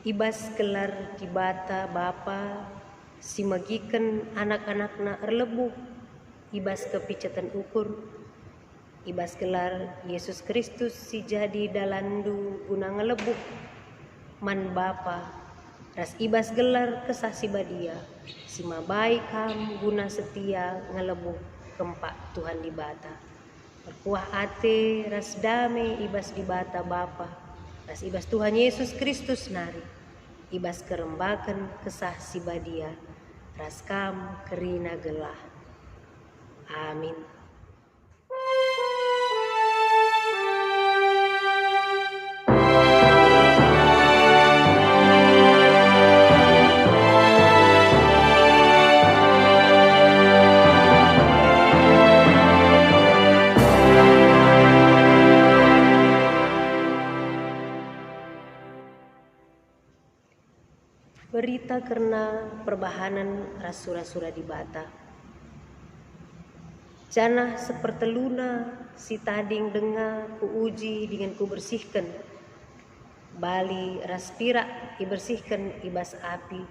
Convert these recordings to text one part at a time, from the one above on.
Ibas kelar kibata Bapa si magiken anak-anakna erlebu, ibas kepicatan ukur, ibas gelar Yesus Kristus si jadi dalandu guna ngelebu, man Bapa ras ibas gelar kesah si badia, si mabai kam guna setia ngelebu kempak Tuhan di bata. Perkuah ate ras dame ibas di bata Bapa, ras ibas Tuhan Yesus Kristus nari, ibas kerembakan kesah si badia, ras kam kerina gelah. Amin. Berita karena perbahanan rasura-sura di bata. Janah seperteluna si tading denga ku uji dengan ku bersihkan. Bali ras pirak ibersihkan ibas api.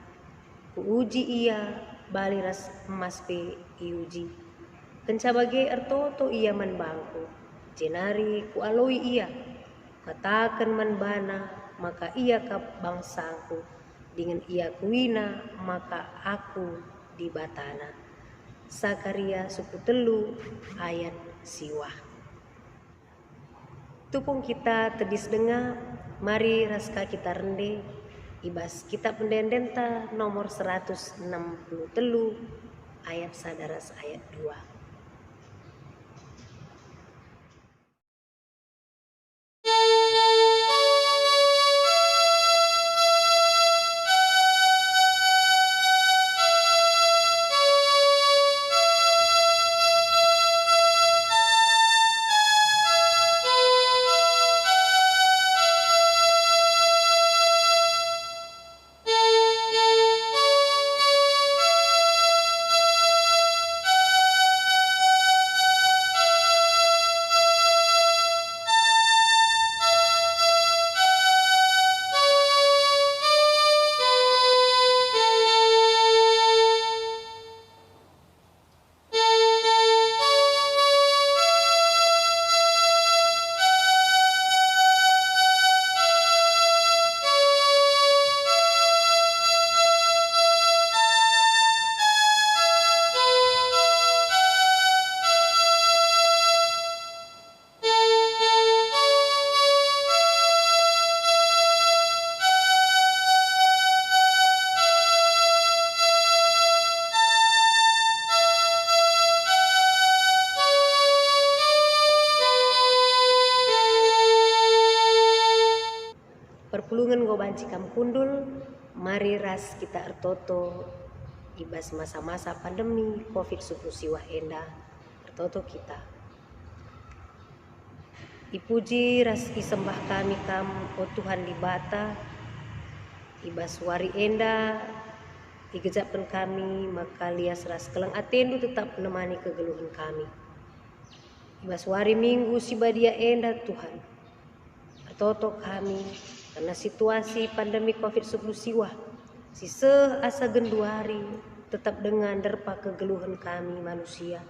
Ku uji ia bali ras emas pe iuji. Kencabage ertoto ia man bangku. Jenari ku aloi ia. Katakan man bana maka ia kap bangsaku. Dengan ia kuina maka aku di batana. Sakaria suku telu ayat siwah. Tupung kita tedis dengar, mari raska kita rende ibas kitab pendendenta nomor 163 ayat sadaras ayat 2. Perpulungan go banci kam kundul, mari ras kita ertoto ibas masa-masa pandemi COVID-19 siwah enda ertoto kita. Ipuji ras isembah kami kam o Tuhan di bata, ibas wari enda igejapkan kami maka lias ras kelang atendu tetap menemani kegeluhan kami. Ibas wari minggu si badia enda Tuhan, ertoto kami karena situasi pandemi COVID-19 siwah, si seasa genduari tetap dengan derpa kegeluhan kami manusia.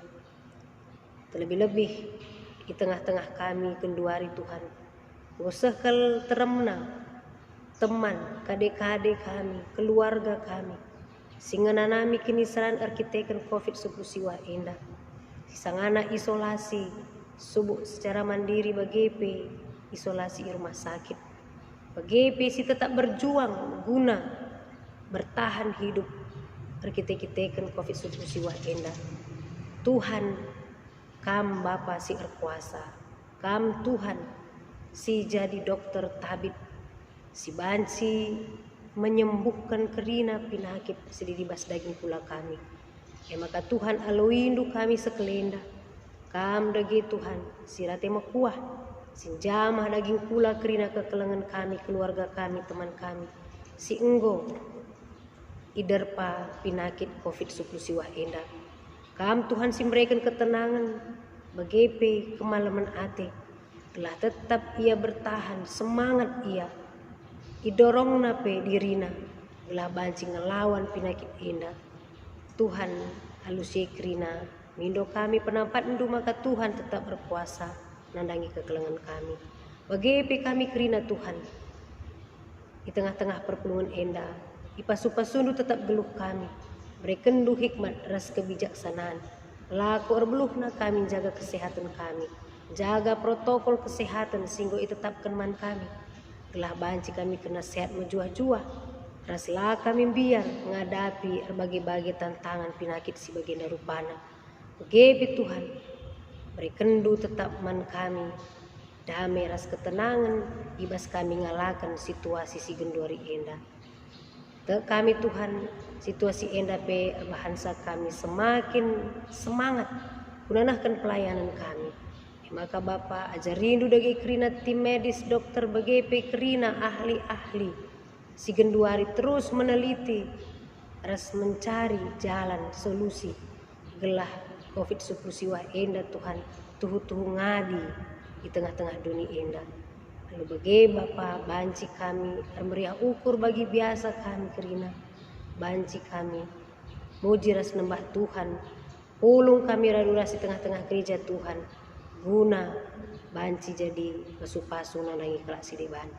Terlebih-lebih di tengah-tengah kami genduari Tuhan, usahkal teremna teman, kade-kade kami, keluarga kami, singananami kinisaran arkiteken COVID-19 siwah endah. Sisangana isolasi, subuh secara mandiri bagepe, isolasi di rumah sakit. Bagepe si tetap berjuang guna bertahan hidup arkiteken COVID-19 siwah endah. Tuhan kam Bapa si erkuasa, kam Tuhan si jadi dokter tabib, si banci menyembuhkan kerina penyakit sedidibas daging pula kami. Maka Tuhan aloindu kami sekelenda, kam dagi Tuhan si rate makuah, sinjamah daging pula kerina kekelengan kami, keluarga kami, teman kami, si enggo iderpa penyakit COVID-19 siwah endah. Kam Tuhan si memberikan ketenangan bagepe kemalaman ate, telah tetap ia bertahan, semangat ia idorong nape dirina gelah banci ngelawan penyakit indah. Tuhan halusi krina mindo kami penampat ndu maka Tuhan tetap berkuasa nandangi kekelengan kami. Bagepe kami krina Tuhan di tengah-tengah perpulungan indah ipasu-pasundu tetap geluh kami berekendu hikmat ras kebijaksanaan laku erbeluhna kami jaga kesehatan kami, jaga protokol kesehatan sehingga tetapkan man kami gelah banci kami kena sehat menjuah-juah raslah kami biar menghadapi berbagai-bagai tantangan penyakit si bagian rupana. Begitu Tuhan berekendu tetap man kami damai ras ketenangan ibas kami ngalakan situasi si genduari indah. Kami Tuhan situasi indah pe bahasa kami semakin semangat gunanahkan pelayanan kami. Maka Bapa ajar rindu dagi kerina tim medis dokter bagepe kerina ahli-ahli si genduari terus meneliti ras mencari jalan solusi gelah COVID-19 siwah indah Tuhan tuhu-tuhu ngadi di tengah-tengah dunia indah. Lalu bagi Bapa banci kami meriah ukur bagi biasa kami kerina banci kami muji ras nembah Tuhan pulung kami raduras di tengah-tengah gereja Tuhan guna banci jadi pasu-pasu nandangi kelak sideban.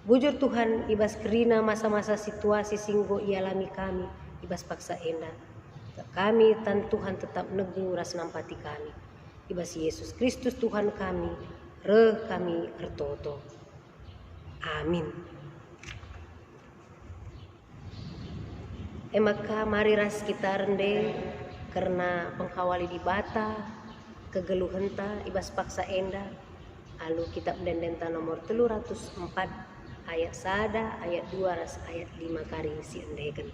Bujur Tuhan ibas kerina masa-masa situasi singgo ialami kami ibas paksa indah kami tan Tuhan tetap negu ras nampati kami ibas Yesus Kristus Tuhan kami kami ertoto. Amin. Maka mari ras kita rende karena pengkawali di bata kegeluhenta ibas paksa enda alu kitab dendenta nomor 304 ayat 1 ayat 2 ras ayat 5 kari si endegen.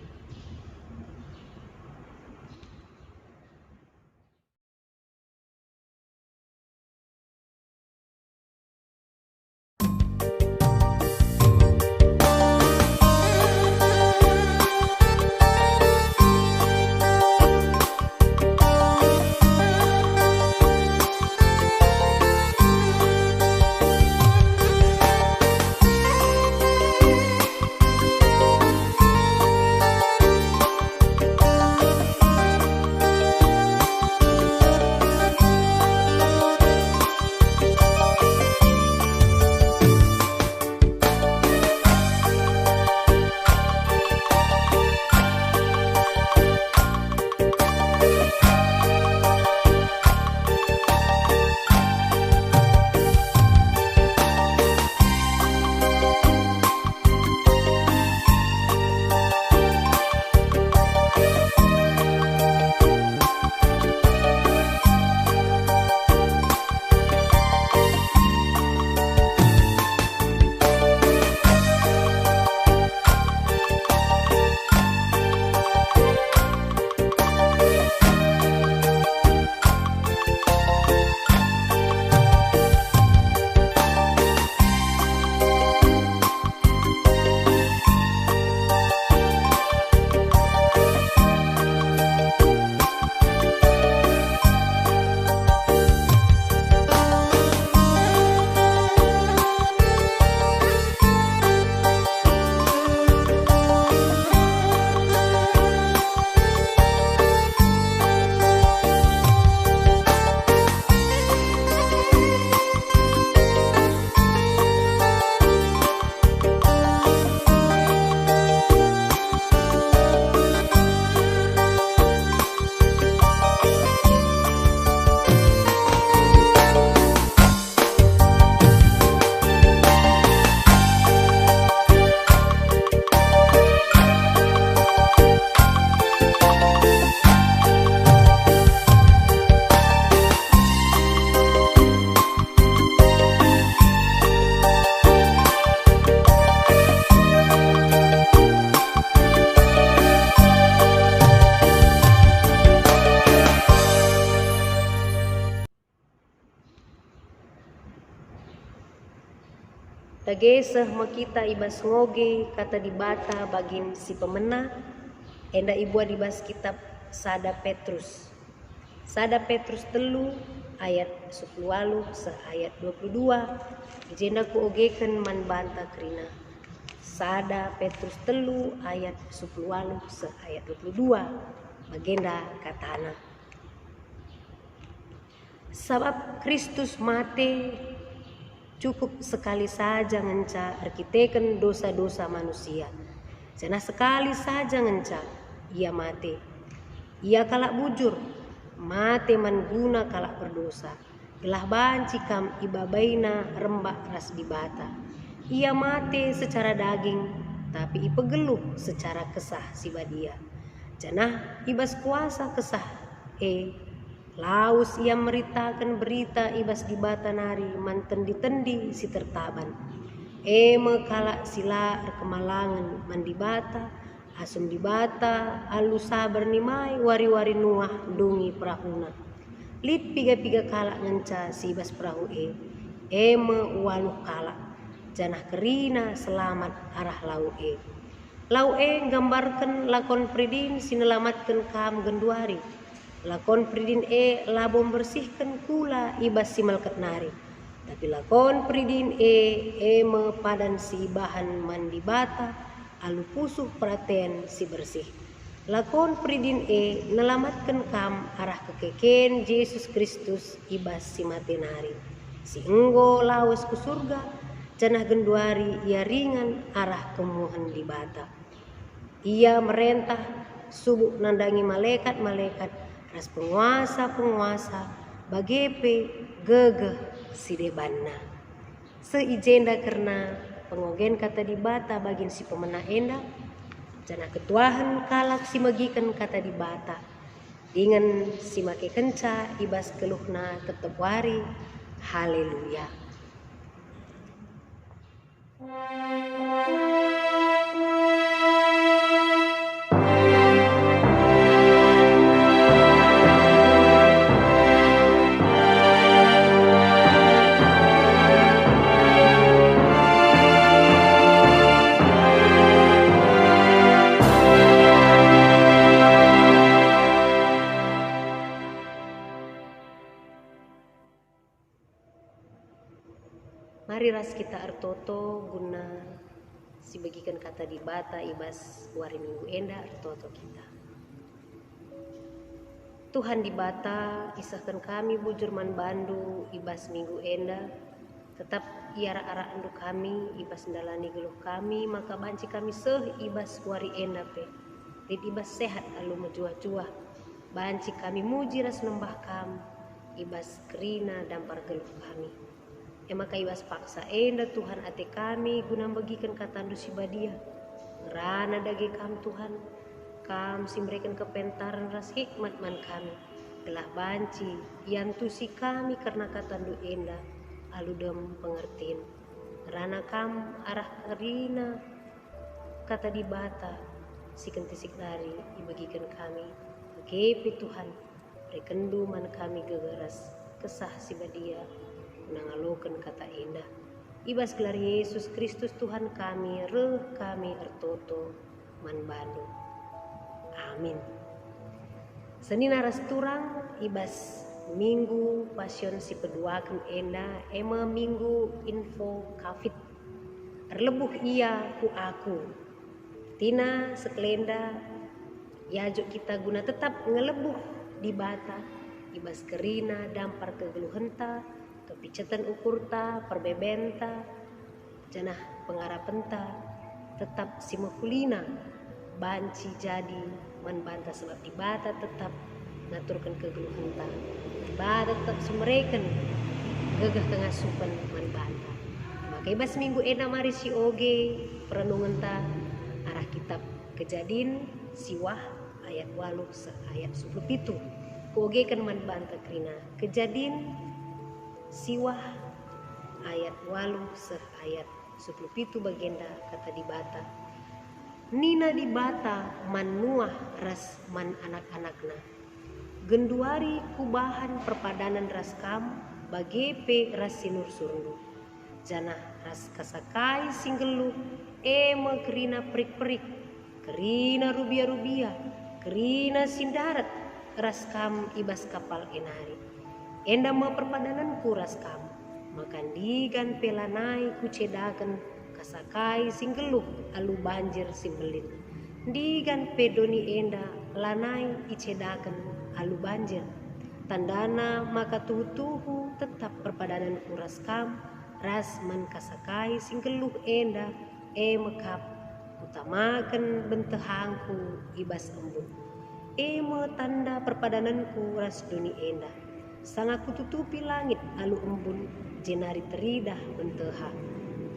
Tagesah makita ibas ngoge kata dibata bagin si pemena enda ibuat ibas kitab Sada Petrus. Sada Petrus telu ayat 10 se ayat 22 ijenda ku ogekan man banta krina Sada Petrus telu ayat 10 se ayat 22 bagenda katana. Sebab Kristus mate cukup sekali saja ngenca arkiteken dosa-dosa manusia. Senah sekali saja ngenca ia mate. Ia kalak bujur, mate mangguna kalak berdosa. Gelah banci kam ibabaina rembak ras dibata. Ia mate secara daging, tapi ipegeluh secara kesah sibadia. Janah ibas kuasa kesah, laus ia meritakan berita ibas dibata nari manten ditendi si tertaban. Kalak sila kemalangan mandibata asum dibata alu sabar nimai wari-wari nuah dungi perahuna. Lit piga-piga kalak ngenca si ibas perahu waluh kalak janah kerina selamat arah lau gambarkan lakon pridin sinelamatkan kam genduari. Lakon pridin labom bersihkan kula ibas si malkat nari. Tapi lakon pridin padan si bahan mandi bata alu pusuh praten si bersih. Lakon pridin nelamatkan kam arah kekeken Yesus Kristus ibas si mati nari. Si enggo lawas ku surga janah genduari ia ringan arah kemuhan di bata. Ia merentah subuh nandangi malaikat-malaikat ras penguasa-penguasa bagepe gegeh si debanna. Seijenda karena pengogen kata dibata bagin si pemena enda jana ketuahan kalak si magikan kata dibata dengan si make kenca ibas keluhna tetep wari. Haleluya. Mari ras kita artoto guna si bagikan kata dibata ibas wari minggu enda artoto kita. Tuhan dibata isahkan kami bujur man bandu ibas minggu enda tetap iara ara andu kami ibas ndalani geluh kami maka banci kami ibas wari enda pe lid ibas sehat alu mejuah-juah banci kami muji ras nembah kam ibas kerina dampar geluh kami. Maka ibas paksa enda Tuhan ate kami guna bagikan katandu si badia ngerana dage kam Tuhan kam simbrekan kepentaran ras hikmat man kami telah banci yantu si kami karena katandu enda aludem pengertiin ngerana kam arah karina kata dibata si kentisik dari dibagikan kami kepe Tuhan rekendu man kami gegeras kesah si badia nangalokan kata indah ibas gelar Yesus Kristus Tuhan kami kami ertoto man bandu. Amin. Senin aras turang ibas minggu pasion si peduakan enda minggu info kafit erlebuh ia ku aku tina sekelenda yajuk kita guna tetap ngelebuh di bata ibas kerina dampar kegeluhenta kepicatan ukurta perbebenta janah pengarapenta tetap si mekulina banci jadi manbanta sebab dibata tetap ngaturkan kegeluhenta dibata tetap sumereken gegah kengasupan manbanta maka ibas minggu ena mari si oge perenungenta arah kitab Kejadian siwah ayat 8 ayat 17 oge kan manbanta krina Kejadian siwah ayat 8 ayat 17 bagenda kata dibata nina dibata man nuah ras man anak-anakna genduari kubahan perpadanan ras kam bagepe ras sinur surundu janah ras kasakai singgelu kerina perik-perik kerina rubia-rubia kerina sindarat ras kam ibas kapal enari enda ma perpadanan kuras kam makan digan pelanai kucedakan kasakai singgeluh alu banjir simbelin digan pedoni enda lanai icedakan alu banjir tandana maka tuhu tetap perpadanan kuras kam ras man kasakai singgeluh enda mekap utamakan bentehangku ibas embun me tanda perpadananku ras duni enda sangat kututupi langit alu embun jenari teridah benteha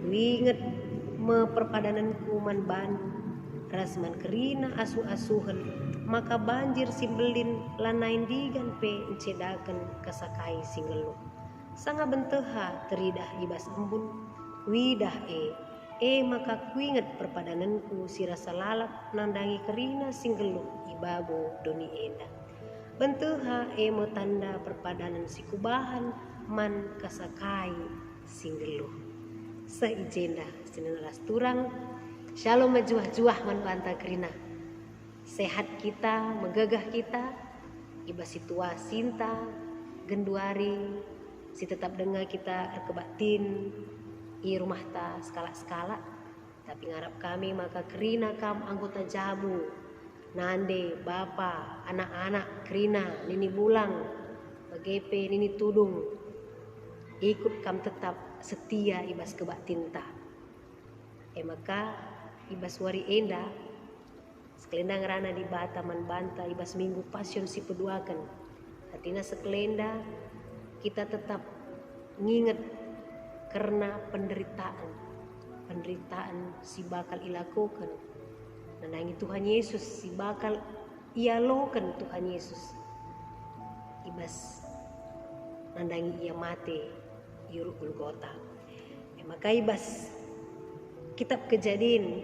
winget me perpadananku man ban ras man kerina asuh-asuhan maka banjir simbelin lanain digan pe encedakan kasakai singgeluh sangat benteha teridah ibas embun widah maka kuinget perpadananku si rasa lalap nandangi kerina singgeluh ibabo doni enda benteha me tanda perpadanan si kubahan man kasakai singgeluh seijenda sineras turang shalom majuah-juah man banta kerina sehat kita megagah kita iba situa sinta genduari si tetap dengar kita erkebatin i rumah ta skala-skala tapi ngarap kami maka kerina kam anggota jamu nande bapa anak-anak kerina nini bulang bagepe nini tudung ikut kam tetap setia ibas kebatin ta maka ibas wari enda sekelendang rana di bata man banta ibas minggu passion si peduakan hatina sekelenda kita tetap nginget karena penderitaan si bakal ilakukan nandangi Tuhan Yesus si bakal ialokan Tuhan Yesus ibas nandangi ia mate yuru Golgota maka ibas kitab Kejadian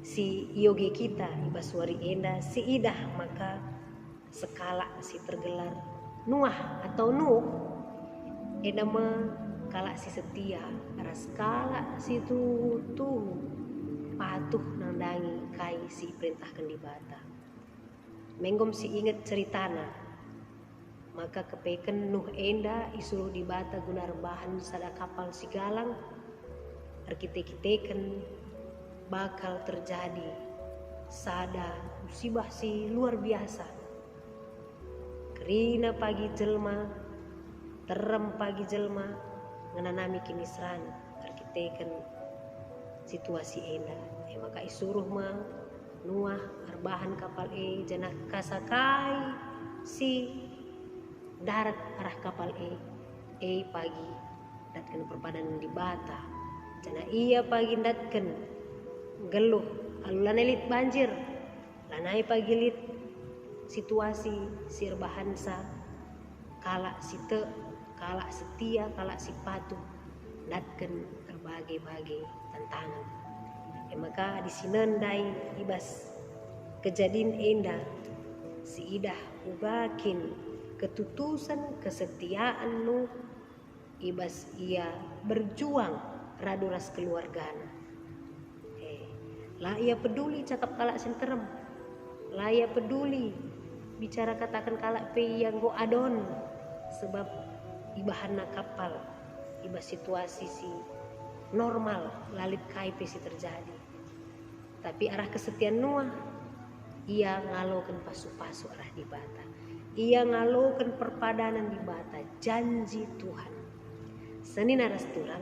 si yoge kita ibas wari enda si idah maka sekala si tergelar Nuah atau Nuh nama kala si setia aras kala si tuhu patuh nandangi kai si perintahkan di bata menggom si inget ceritana maka kepeken Nuh enda isuruh di bata guna rebahan sada kapal si galang arkite-kiteken bakal terjadi sada musibah si luar biasa kerina pagi jelma terem pagi jelma ngenanami kinisran arkiteken situasi enda maka isuruh ma Nuah arbahan kapal jana kasakai si darat arah kapal pagi datkan perpadanan di bata jana ia pagi datkan geluh alu lanelit banjir lanai pagi lit situasi sirbahansa kala site kala setia kala si patuh datkan berbagai-bagai tantangan maka di sinendai ibas kejadian enda si idah ubakin ketutusan kesetiaan Nuh ibas ia berjuang raduras keluargana lah ia peduli cakap kala senterem lah ia peduli bicara katakan kala pe yang go adon sebab ibahana kapal iba situasi si normal lalit kaipe si terjadi tapi arah kesetiaan Nuah ia ngalokan pasu-pasu arah di bata ia ngalokan perpadanan di bata janji Tuhan senin aras turang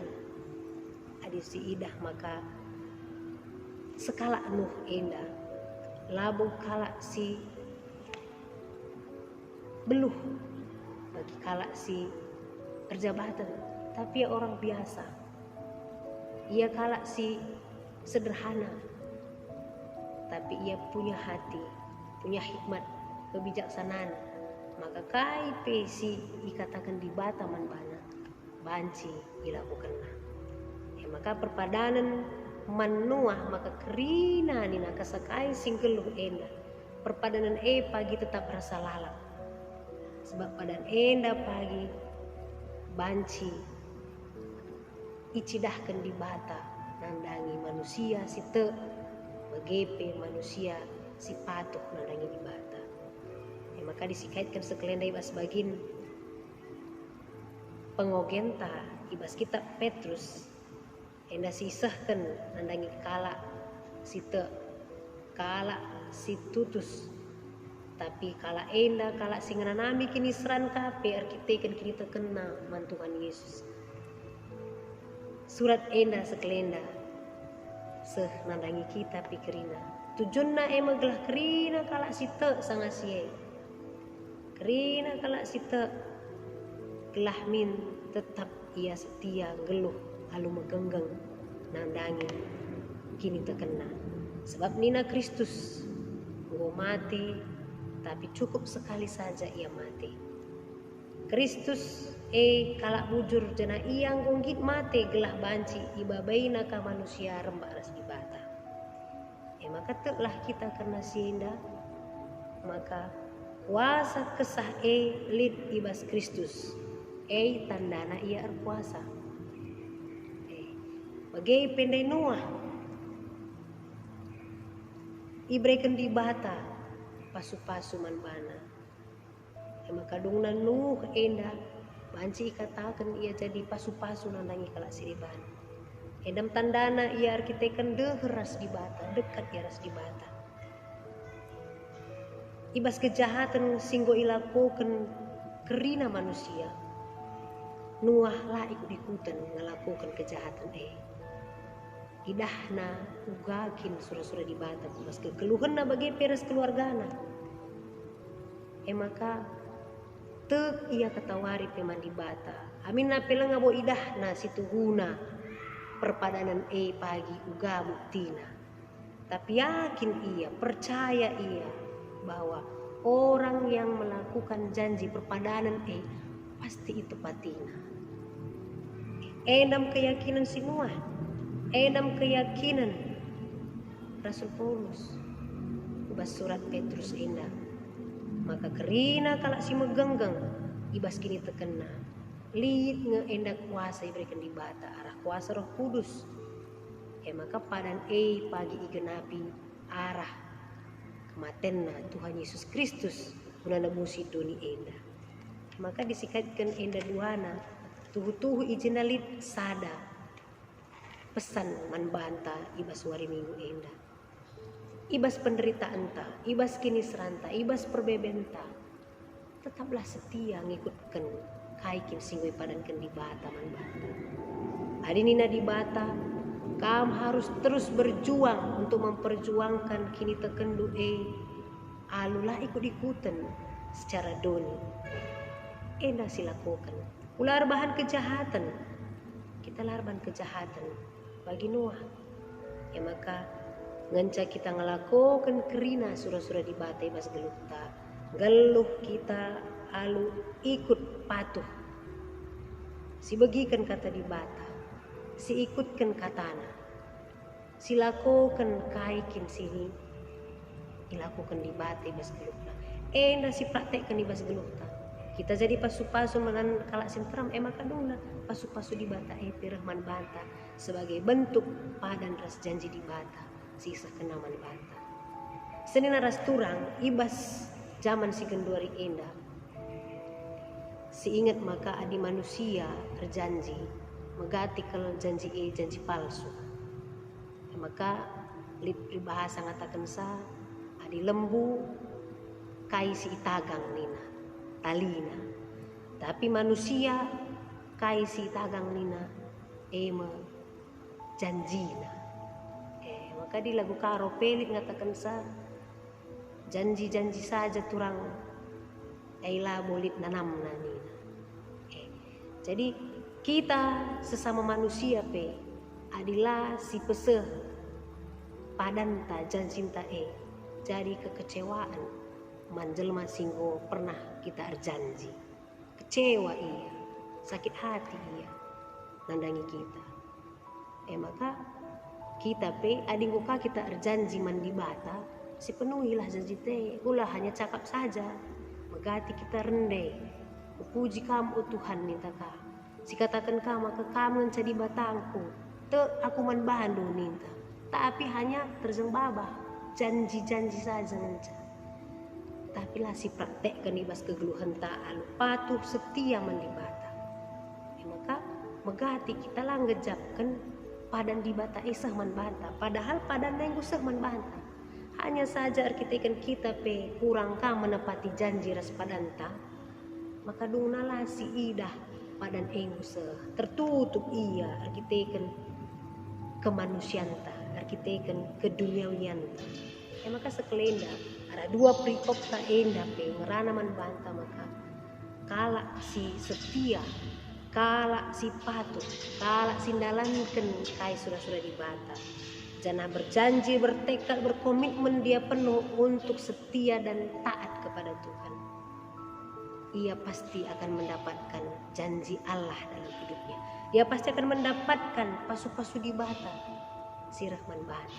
adi si idah maka sekala Nuh enda labu kala si beluh bagi kala si perjabatan tapi orang biasa ia kala si sederhana tapi ia punya hati punya hikmat kebijaksanaan maka kaipe si dikatakan di bata man bana banci dilakukanlah maka perpadanan man Nuah maka kerina nina kasakai singgeluh enda perpadanan pagi tetap rasa lalap sebab padan enda pagi banci icidahkan di bata nandangi manusia si te begepe manusia si patuh nandangi di bata maka disikaitkan sekelendai ibas bagin pengogenta ibas kitab Petrus enda sisahkan nandangi kala site kala si tutus, tapi kala enda kala singanami kini seran kape arkiteken kini terkena man Tuhan Yesus. Surat enda sekelenda seh nandangi kita pikirina tujuanna emang gelah kerina kala site sangasie kerina kala site gelah min tetap ia setia geluh halu megenggeng nandangi kini terkena. Sebab nina Kristus go mati, tapi cukup sekali saja ia mati. Kristus kalak bujur jana iang gonggit mati gelah banci ibabaina ka manusia rembak ras ibata. Maka teklah kita karena sinda, maka kuasa kesah lid ibas Kristus tandana ia erkuasa. Bagai pendai Nuah ibrekan di bata pasu-pasu man bana. Maka dungna Nuh enda banci katakan ia jadi pasu-pasu nandangi kala siriban. Edam tandana ia arkiteken deheras di bata, dekat ia ras di bata. Ibas kejahatan singgo ilakukan kerina manusia. Nuah lah ikut-ikutan ngelakukan kejahatan idahna ugakin sura-sura di bata mas kekeluhan na bagi peres keluargana. Maka tek ia ketawari peman di bata. Amin na pelang abo idahna situhuna perpadanan pagi uga buktina. Tapi yakin ia, percaya ia bahwa orang yang melakukan janji perpadanan pasti itu patina. Endam keyakinan si Nuah, endam keyakinan Rasul Paulus ubas surat Petrus enda. Maka kerina kalak si megenggang ibas kini terkena lid nge enda kuasa iberikan di bata arah kuasa Roh Kudus. Maka padan pagi igenapi arah kematenna Tuhan Yesus Kristus unana musi doni enda. Maka disikatkan enda duana tuhu-tuhu ijina lid sada pesan man banta ibas wari minggu enda. Ibas penderitaan ta, ibas kini seranta, ibas perbebenta. Tetaplah setia ngikutkan kaikin singwe padankan di bata man banta. Adinina di bata, kam harus terus berjuang untuk memperjuangkan kini tekendu alulah ikut-ikutan secara doni. Enda silakukan. Ular bahan kejahatan. Kita larban kejahatan bagi Noah. Maka nganca kita ngelakukan kerina sura-sura di batai bas geluh kita alu ikut patuh si bagikan kata di bata si ikutkan katana si lakukan kaikin sini dilakukan di batai bas geluhta si praktekkan di bas geluhta kita jadi pasu-pasu menan kalak sentram maka dongna pasu-pasu di bata pirahman banta sebagai bentuk padan ras janji di bata sisa kenaman bata. Senina ras turang ibas zaman si genduari enda. Si ingat maka adi manusia berjanji megati kalau janji janji palsu. Maka bahasa ngatakan sa adi lembu kai si itagang nina talina. Tapi manusia kai si itagang nina janjina. Maka di lagu karo pelik ngatakan sa janji-janji saja turang eila bolit nanam nanina. Jadi kita sesama manusia adilah si peseh padanta jancinta jadi kekecewaan manjelma singgo pernah kita arjanji kecewa ia sakit hati ia nandangi kita maka kita adinggoka kita arjanji mandi bata sepenuhilah janji ulah hanya cakap saja megati kita rende puji kamu Tuhan minta ka si katakan ka maka kamu jadi batangku aku man bandu minta tapi hanya terzembabah janji-janji saja ngenca tapi lah si praktekkan ibas kegeluhan ta'alu patuh setia mandi bata maka megati kita lah ngejapkan padan di bata isah man banta, padahal padan yang usah man banta. Hanya saja arkitekan kita pe kurang ka menepati janji ras padanta, maka dungnala si idah padan enguse tertutup ia arkitekan kemanusianta, arkitekan keduniawianta. Maka sekelenda ada dua perikop ta enda pe merana man banta, maka kala si setia, kala si patut, kala si dalankan kai sudah dibata. Jangan berjanji, bertekad, berkomitmen dia penuh untuk setia dan taat kepada Tuhan. Ia pasti akan mendapatkan janji Allah dalam hidupnya. Dia pasti akan mendapatkan pasu-pasu di bata si Rahman Bahan.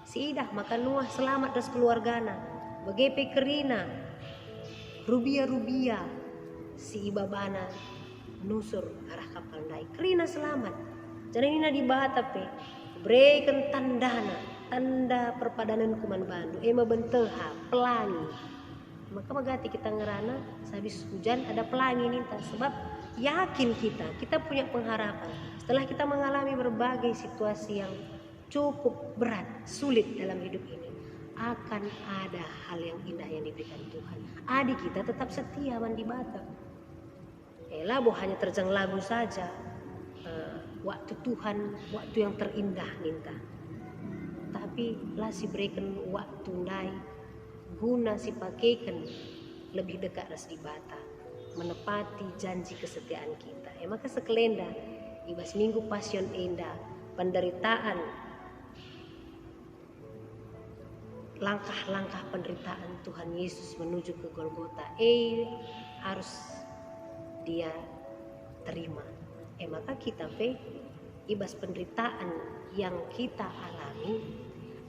Si idah maka Nuah selamat das keluargana. Begepe kerina, rubia si ibabana nusur arah kapal naik. Kerina selamat. Jadi ini di bata pe berikan tanda perpadanan kuman bandu ema benteha pelangi. Maka magati kita ngerana sehabis hujan ada pelangi ninta, sebab yakin kita punya pengharapan setelah kita mengalami berbagai situasi yang cukup berat, sulit dalam hidup ini, akan ada hal yang indah yang diberikan Tuhan. Adik kita tetap setia mandi bata. Boh hanya terjang lagu saja. Waktu Tuhan, waktu yang terindah ninta. Tapi lah si berikan waktu nai guna si pakaikan lebih dekat ras di bata, menepati janji kesetiaan kita. Maka sekelenda ibas minggu pasion enda, penderitaan, langkah-langkah penderitaan Tuhan Yesus menuju ke Golgota harus dia terima. Maka kita ibas penderitaan yang kita alami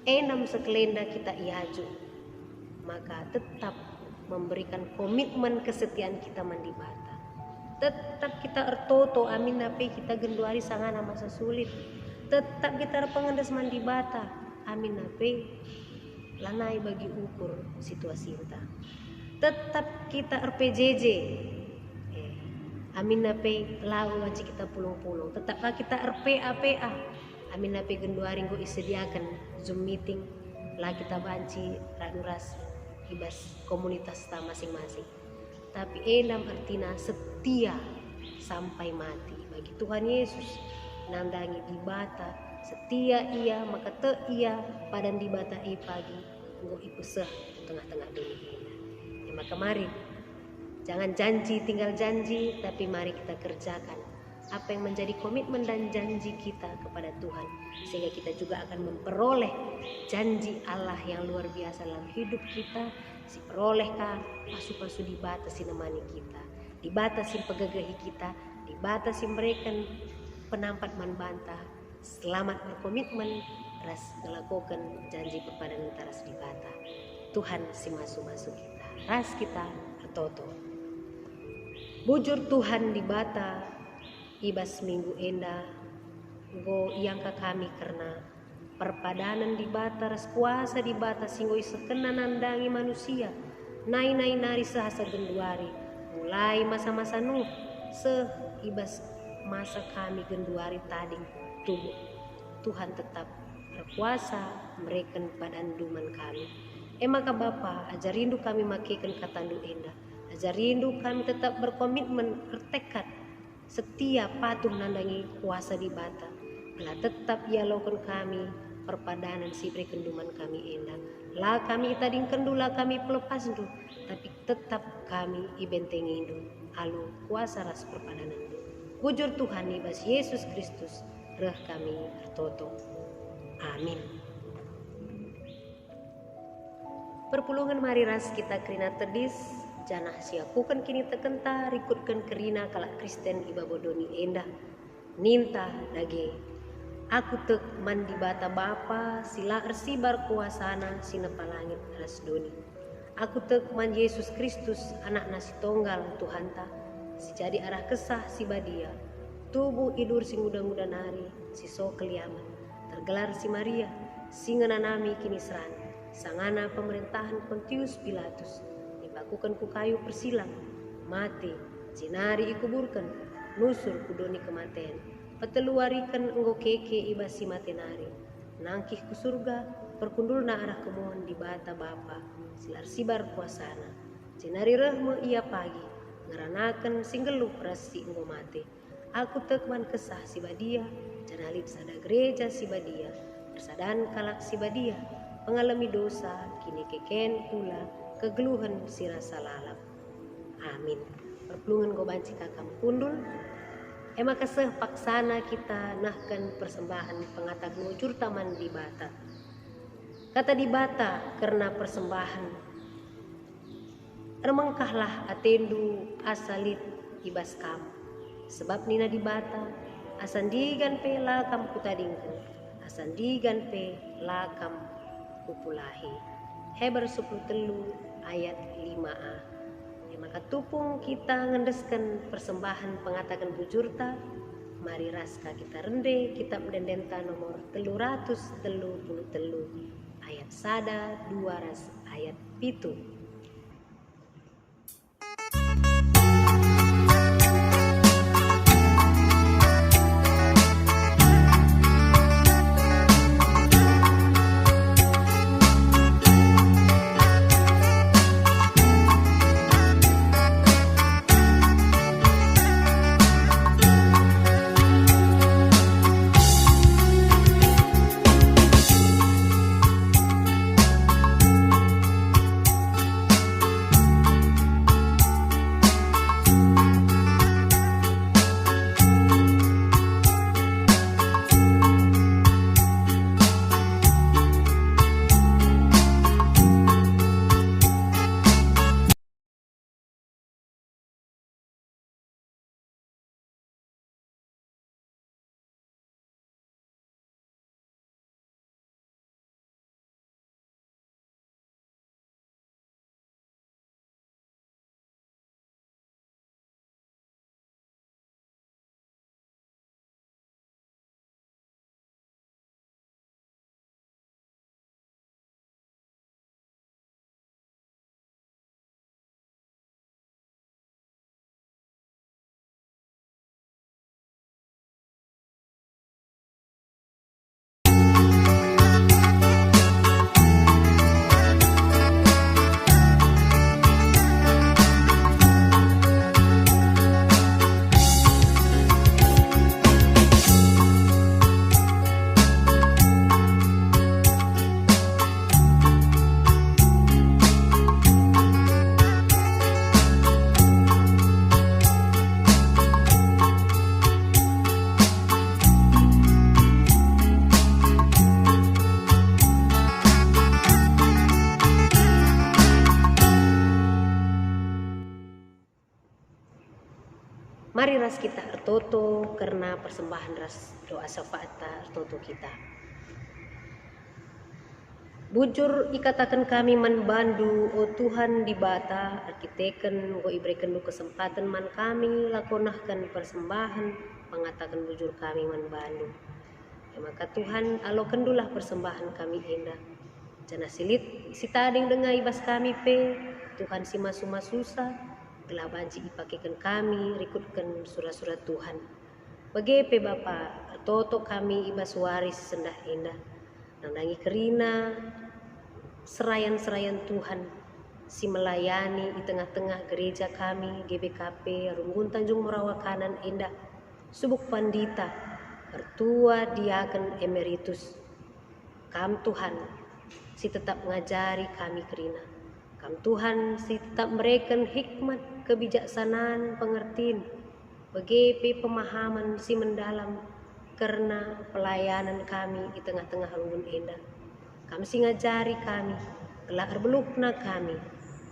enam sekelenda kita iaju, maka tetap memberikan komitmen kesetiaan kita mandi bata. Tetap kita ertoto amin nape kita genduari sangana masa sulit. Tetap kita pengendes mandi bata amin nape lanai bagi ukur situasi kita. Tetap kita RPJJ amin nape lau wajib kita pulung-pulung. Tetaplah kita RPA amin nape genduari go isediakan Zoom meeting lah kita banci ranuras ibas komunitas ta masing-masing. Tapi enam artinya setia sampai mati bagi Tuhan Yesus. Nandangi di bata setia ia, maka te ia padan di bata pagi nggo ipuseh tengah-tengah dunia ini. Maka mari jangan janji tinggal janji, tapi mari kita kerjakan apa yang menjadi komitmen dan janji kita kepada Tuhan, sehingga kita juga akan memperoleh janji Allah yang luar biasa dalam hidup kita. Si perolehkah pasu-pasu dibatasi nemani kita, dibatasi pegegahi kita, dibatasi mereka penampat manbantah, selamat berkomitmen ras melakukan janji perpadan taras di bata. Tuhan si masuk kita, ras kita tertoto. Bujur Tuhan di bata ibas minggu enda go yang ke kami karena perpadanan di bata ras kuasa di bata singgo sekena nandangi manusia nai nari sahasa genduari mulai masa-masa Nuh ibas masa kami genduari tadi tubuh. Tuhan tetap berkuasa mereka padan duman kami. Maka Bapa ajar rindu kami makikan katandu enda. Ajar rindu kami tetap berkomitmen, bertekad, setia patuh nandangi kuasa di bata. Lah tetap ia lakukan kami perpadanan si kenduman kami enda. Lah kami itading kendula kami pelepas du, tapi tetap kami ibentengi du. Alu kuasa ras perpadanan du. Bujur Tuhan ibas Yesus Kristus reh kami tertoto. Amin. Perpulungan mari ras kita kerina tedis. Janah siakukan kini tekenta rikutkan kerina kalak Kristen ibabodoni endah ninta dage aku tek mandi bata bapa sila ersibar kuasana sinepa langit aras doni. Aku tek man Yesus Kristus anak nasi tonggal Tuhan ta si jadi arah kesah si badia tubuh idur si muda-muda nari si so keliaman tergelar si Maria si ngenanami kini seran sangana pemerintahan Pontius Pilatus lakukan ku kayu persilang, mati, jinari ikuburkan, nusur kudoni kematian, pateluarikan enggo keke iba si matenari. Nangkih ku surga, perkundul na arah kemohon di bata bapa, silar sibar puasana. Cenari rehme ia pagi, ngeranakan singgeluh rasi enggo mate. Aku tekman kesah si badia, canalit sada gereja si badia, bersadan kalak si badia, pengalami dosa, kini keken pula, kegeluhan si rasa lalap. Amin. Perpulungan go banci kakam kundul, ema keseh paksana kita nahkan persembahan pengatak ngujur taman di bata. Kata di bata karena persembahan, remengkahlah atendu asalit ibas kam. Sebab nina di bata, asandigan pe lakam kutadingkan, asandigan pe lakam kupulahi. Heber 10 ayat 5a. Maka tupung kita ngendeskan persembahan pengatakan bujurta, mari raska kita rende kitab dendenta nomor 333 ayat 1, 2 ayat 7. Mari ras kita ertoto karena persembahan ras doa syafaat ertoto kita. Bujur ikatakan kami manbandu, o Tuhan di bata, arkiteken, go iberikan du kesempatan man kami, lakonahkan persembahan, pengatakan bujur kami manbandu. Ya, maka Tuhan alokandulah persembahan kami indah. Jana silit sitading dengai ibas kami pe, Tuhan si masu-masusa, gelah banci ipakekan kami, rikutkan surat-surat Tuhan. Bagepe Bapa, toto kami ibas waris sendah indah, nandangi kerina, serayan-serayan Tuhan, si melayani di tengah-tengah gereja kami, GBKP, Runggun Tanjung Morawakanan indah, subuk pandita, pertua diaken emeritus. Kam Tuhan, si tetap ngajari kami kerina. Kam Tuhan, si tetap memberikan hikmat, kebijaksanaan, pengertian, begepe pemahaman si mendalam, karena pelayanan kami di tengah-tengah Runggun indah. Kami si ngajari kami, kelak erbelukna kami,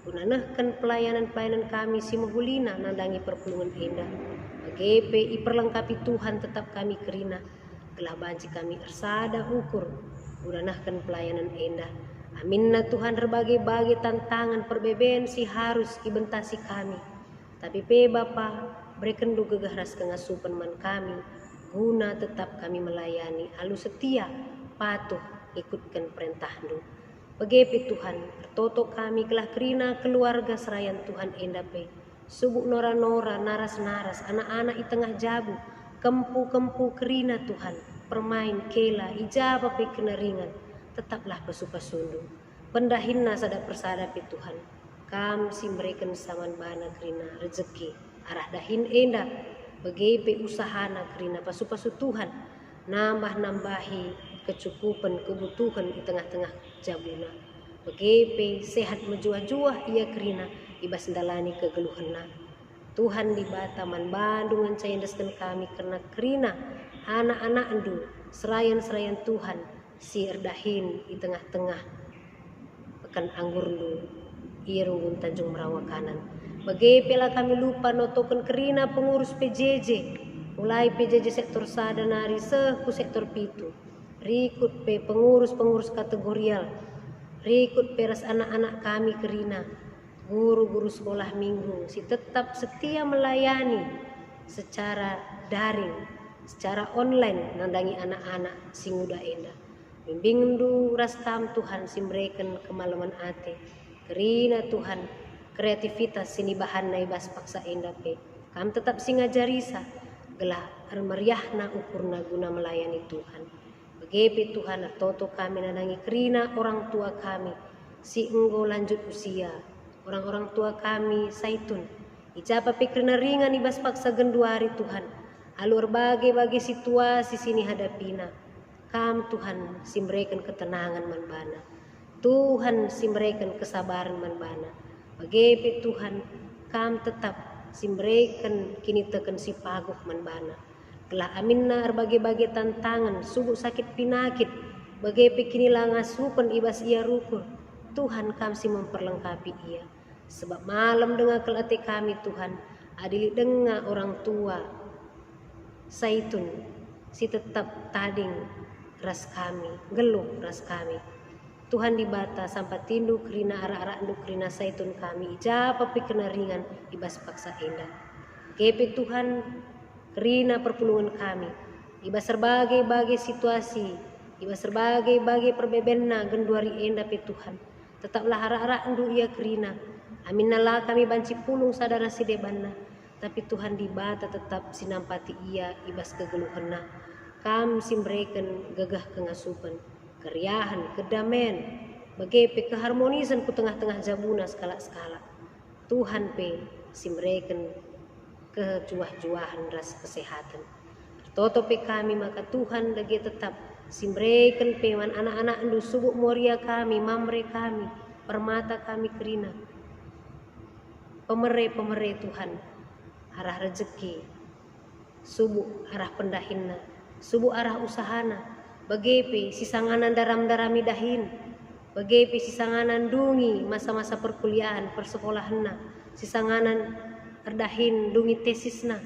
gunanahkan pelayanan-pelayanan kami si mahulina nandangi perpulungan indah. Bagepe iperlengkapi Tuhan tetap kami kerina, gelah banci kami ersada ukur, gunanahkan pelayanan indah. Aminna Tuhan berbagai-bagai tantangan perbeben si harus ibentasi kami. Tapi pe Bapa, berikan du gegah ras kengasupan man kami, guna tetap kami melayani, alu setia, patuh, ikutkan perintah du. Begepe Tuhan, bertoto kami gelah kerina keluarga serayan Tuhan endape, subuk nora-nora, naras-naras, anak-anak di tengah jabu, kempu-kempu kerina Tuhan, permain kela, ijaba pe keneringan, tetaplah pasu-pasundu. Pendahinna sada persadapi Tuhan, kam si mereka saman bana kerina rezeki, arah dahin enda, begepe usahana kerina pasu-pasu Tuhan, nambah-nambahi kecukupan kebutuhan di tengah-tengah jabuna. Begepe sehat menjuah-juah ia kerina, ibas ndalani kegeluhanna. Tuhan di bata man bandungan cayandaskan kami karena kerina anak-anak endu serayan-serayan Tuhan si erdahin di tengah-tengah pekan anggur ndu irungun Tanjung Merawa kanan. Bagepela kami lupa notokan kerina pengurus PJJ, mulai PJJ sektor sadanari ku sektor pitu, rikut pe pengurus kategorial, rikut peras anak-anak kami kerina guru-guru sekolah minggu si tetap setia melayani secara daring, secara online nandangi anak-anak si muda enda. Bimbing ndu rastam Tuhan si mereken kemalaman ate. Kerina Tuhan kreativitas sini bahan naibas paksa enda pe. Kam tetap si ngajarisa gelah meriahna ukurna guna melayani Tuhan. Begepe Tuhan toto kami nandangi kerina orang tua kami si enggo lanjut usia. Orang-orang tua kami saitun ijapa pikrina ringan ibas paksa genduari Tuhan, alur bagai situasi sini hadapina. Kam Tuhan simberikan ketenangan manbana, Tuhan simberikan kesabaran manbana. Bagepe Tuhan kam tetap simberikan kini teken si paguh manbana. Gelah aminna berbagai tantangan subuh sakit pinakit, bagepe kini langasupan ibas ia rukur. Tuhan kami si memperlengkapi ia. Sebab malam dengar kelate kami Tuhan, adili dengar orang tua saitun si tetap tading ras kami, geluh ras kami. Tuhan dibata sampai tindu kerina arah-arah nduk kerina saitun kami, ijapa pikirna ringan ibas paksa indah. Kepe Tuhan kerina perpulungan kami, ibas berbagai situasi, ibas berbagai perbebenna genduari enda pe Tuhan. Tetaplah arah-arah ndu ia kerina. Aminallah kami banci pulung sadara si debanna. Tapi Tuhan dibata tetap sinampati ia ibas kegeluhanna. Kam simbreken gagah kengasupan, keriahan, kedamaian, bagepe keharmonisan ku tengah-tengah jabuna skala-skala. Tuhan pe simbreken kejuah-juahan ras kesehatan. Toto pe kami maka Tuhan lagi tetap simbrekan peman anak-anak ndu subuh moria kami, mamre kami, permata kami kerina. Pemere Tuhan, arah rezeki, subuh arah pendahinna, subuh arah usahana, bagepe sisanganan daram-darami dahin, bagepe sisanganan dungi masa-masa perkuliahan, persekolahanna, sisanganan erdahin dungi tesisna,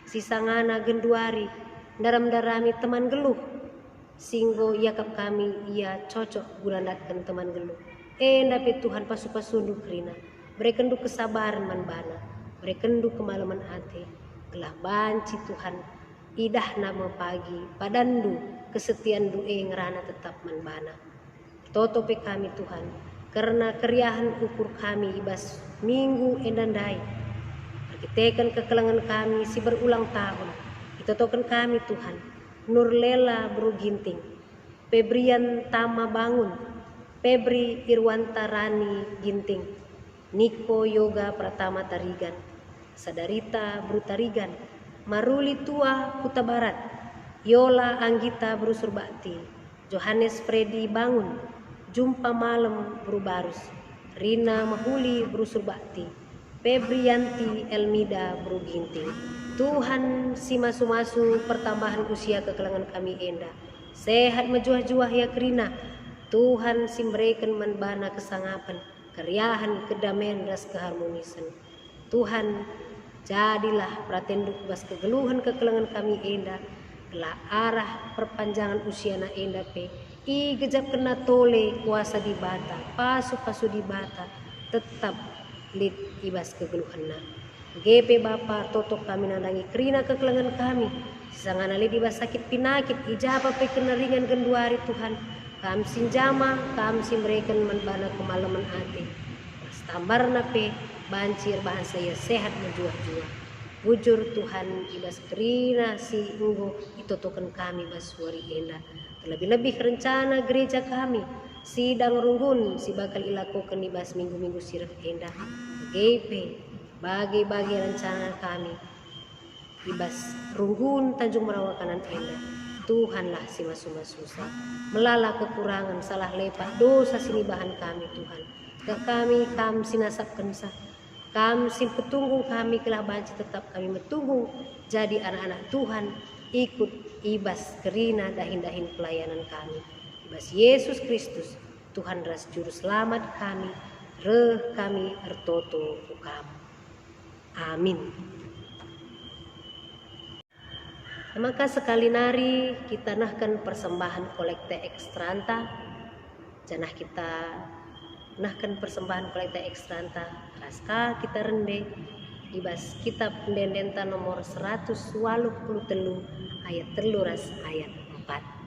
sisangana genduari, daram-darami teman geluh, singgo yakap kami ia cocok gulandatkan teman geluh. Dapat Tuhan pasu-pasundu kerina, berekendu kesabaran manbana, berekendu kemalaman ate, gelah banci Tuhan, idah nama pagi, padandu kesetiaan du'e ngerana tetap manbana. Toto pe kami Tuhan, karena keriahan ukur kami ibas minggu endandai, pergitekan kekelangan kami si berulang tahun, itotokan kami Tuhan, Nurlela Bru Ginting, Febrian Tama Bangun, Febri Irwanta Rani Ginting, Niko Yoga Pratama Tarigan, Sadarita Bru Tarigan, Maruli Tua Kuta Barat, Yola Anggita Bru Surbakti, Johannes Freddy Bangun, Jumpa Malam Bru Barus, Rina Mahuli Bru Surbakti, Febrianti Elmida Bru Ginting. Tuhan si masu-masu pertambahan usia kekelangan kami enda, sehat mejuah-juah ya kerina. Tuhan simbrekan manbana kesangapan, keriahan, kedamaian, ras keharmonisan. Tuhan jadilah pratenduk bas kegeluhan kekelangan kami enda, gelah arah perpanjangan usia na enda pe, i gejap kena tole kuasa di bata, pasu-pasu di bata, tetap lid ibas kegeluhan na. GP Bapa totok kami nandangi kerina kekelangan kami, sisangana lid ibas sakit pinakit, ijapa pe kena ringan genduari Tuhan. Kam sinjama, kam simbrekan manbana kemalaman ate. Tambarna pe bancir bahan saya sehat menjuah-juah. bujur Tuhan ibas kerina si enggo itotokan kami basuari enda. Terlebih-lebih rencana gereja kami sidang runggun si bakal ilakukan ibas minggu-minggu sirah enda. Bagi rencana kami ibas runggun Tanjung Merawa kanan enda. Tuhanlah si masuma susah melala kekurangan salah lepak dosa sini bahan kami Tuhan. Gak kami sinasapkan sah. Kami petunggung kami kelah banci tetap kami metunggung jadi anak-anak Tuhan ikut ibas kerina dahin-dahin pelayanan kami. Ibas Yesus Kristus Tuhan ras juru selamat kami kami ertoto ukam. Amin. Maka sekali nari kita nahkan persembahan kolekte ekstranta. Janah kita nahkan persembahan kolekte ekstranta. Raska kita rende ibas kitab pendendenta nomor 183 ayat 3 ayat 4.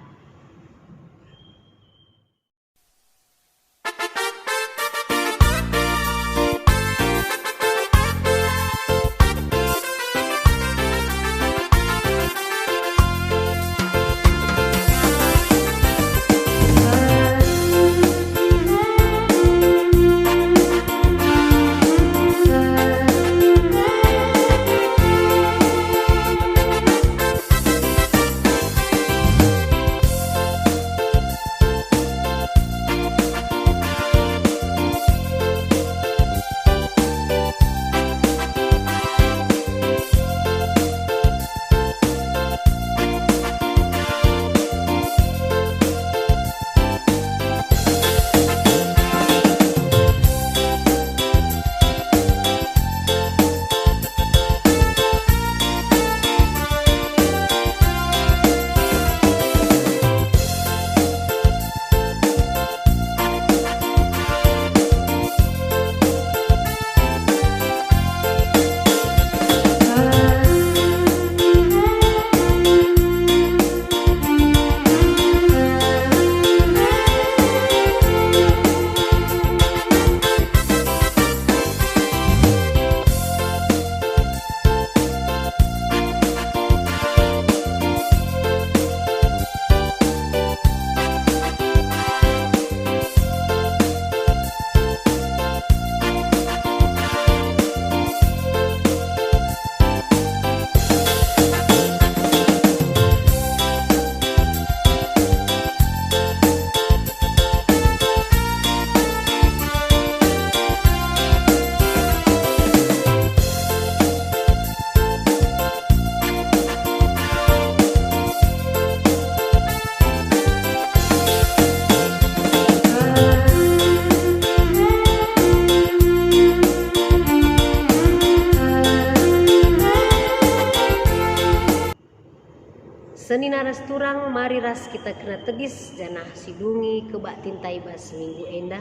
Seni naras turang mari ras kita kena tegis janah sidungi kebak tintai bas minggu enda.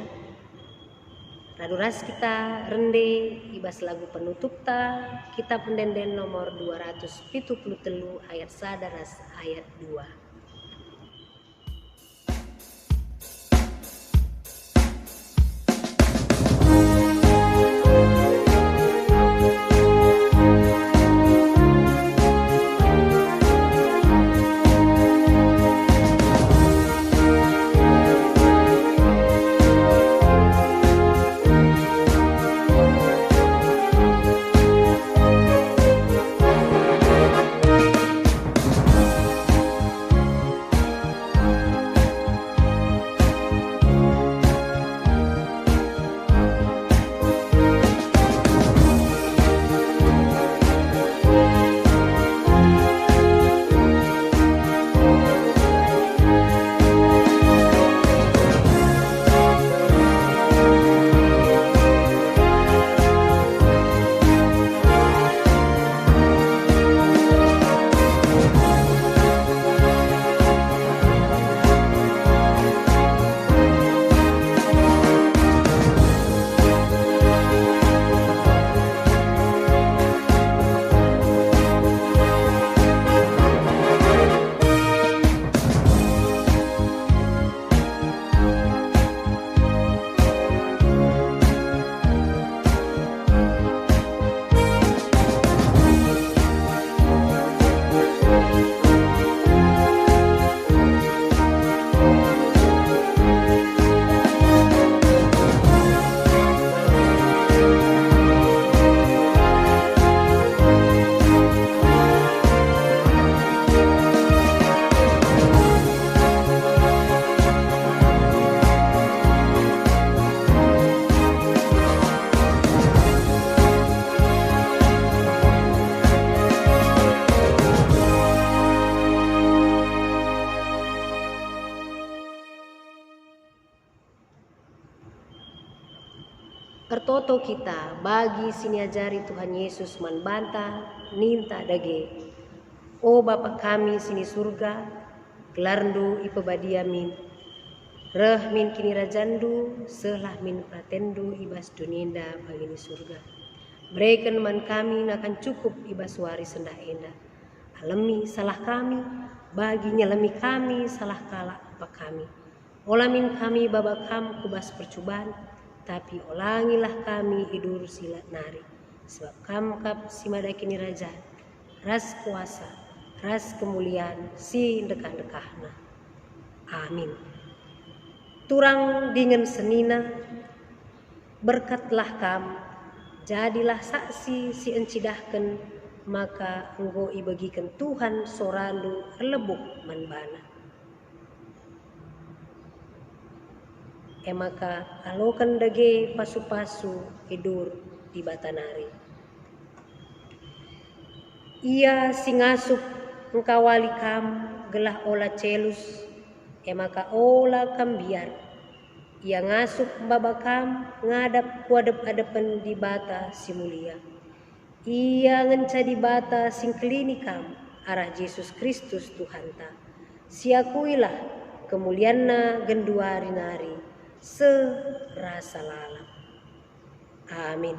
Radu ras kita rende ibas lagu penutup ta kita pendenden nomor 273 ayat sadaras ayat 2. Kertoto kita bagi sini ajari Tuhan Yesus manbanta ninta dage. O Bapa kami sini surga, gelarndu ipebadia min. Reh min kini rajandu, selah min pratendu ibas duninda bagini surga. Berikan man kami akan cukup ibas wari sendah enda. Alemi salah kami, bagi nyelemi kami salah kala apa kami. Olamin kami babakam kubas percobaan, tapi olangilah kami idur silat nari. Sebab kam kap simada kini raja, ras kuasa, ras kemuliaan, si dekah-dekahna. Amin. Turang dengan senina, berkatlah kam, jadilah saksi si encidahken, maka enggo ibagikan Tuhan sorandu lebuk manbana. Maka alokan dage pasu-pasu idur di batanari. Ia singasup engkawali kam gelah ola celus, maka ola kam biar. Ia ngasup babakam ngadap wadep-adepen di bata si mulia. Ia ngenca di bata sing kelini kam arah Yesus Kristus Tuhanta. Siakuilah kemulianna genduari nari serasa lalap. Amin.